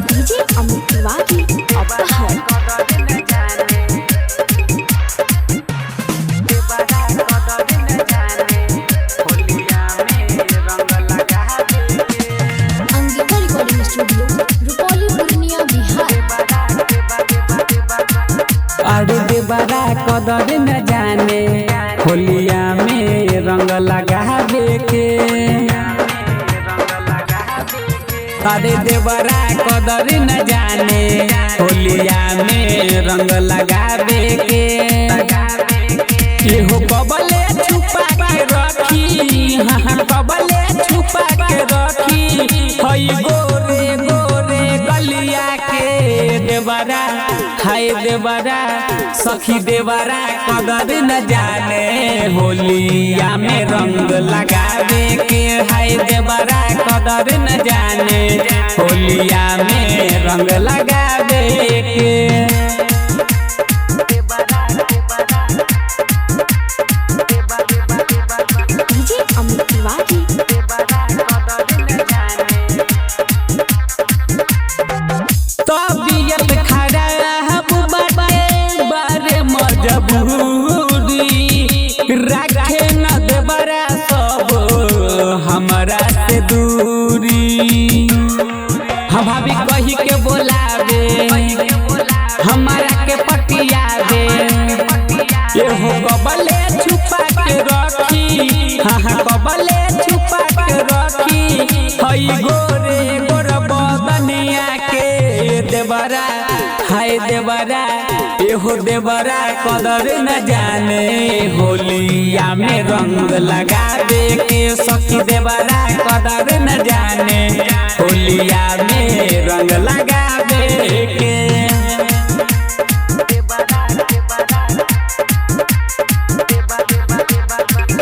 DJ Amit Tiwari अपहर Angika recording studio Rupauli Purnia Bihar. अरे देवरा कदर न जाने होलिया में रंग लगावे के। अरे देवरा कदर न जाने होलिया में रंग लगावे के। एहो कबले छुपा के रखी, हाँ कबले छुपा के रखी। हई गोरे गोरे गलिया के देवरा, हाय देवरा सखी देवरा कदर न जाने होलिया में रंग लगावे के। हाय देवरा कदर न जाने होलिया में रंग लगावे के। डीजे अमित तिवारी तबियत खराब बारे मजबूरी रखे न देवरा सब हमरा से दूरी। हम भाभी कही के बोलावे हमारा के पटियावे। एहो कबले छुपा के रखी, हाँ कबले छुपा के रखी। हई गोरे गोर बदनिया के देवरा, हाय देवरा एहो देवरा कदर न जाने होलिया में रंग लगावे के। सखी देवरा कदर न जाने होलिया में रंग लगावे के।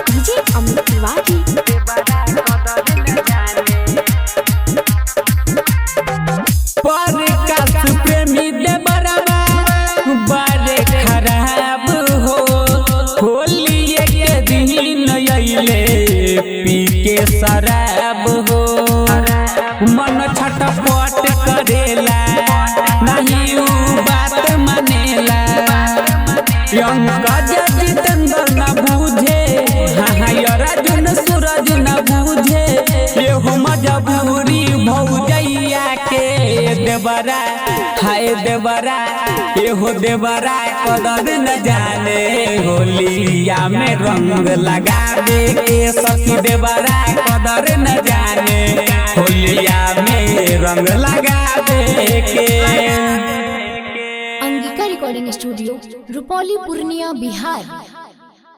डीजे अमित तिवारी पर प्रेमी देवरा बारे खराब हो। होलिये के दिन अइले पी के शराब हो। मन छटपट करेला नहीं उ बात मानेला। अंकज जितेंद्र न बूझे, हाँ अर्जुन सूरज न बूझे। एहो मजबूरी भौजैया के देवरा, हाय देवरा एहो देवरा कदर न जाने होलिया में रंग लगावे के। सखी देवरा कदर न जाने होलिया में रंग लगावे के। Angika recording studio Rupauli Purnia Bihar.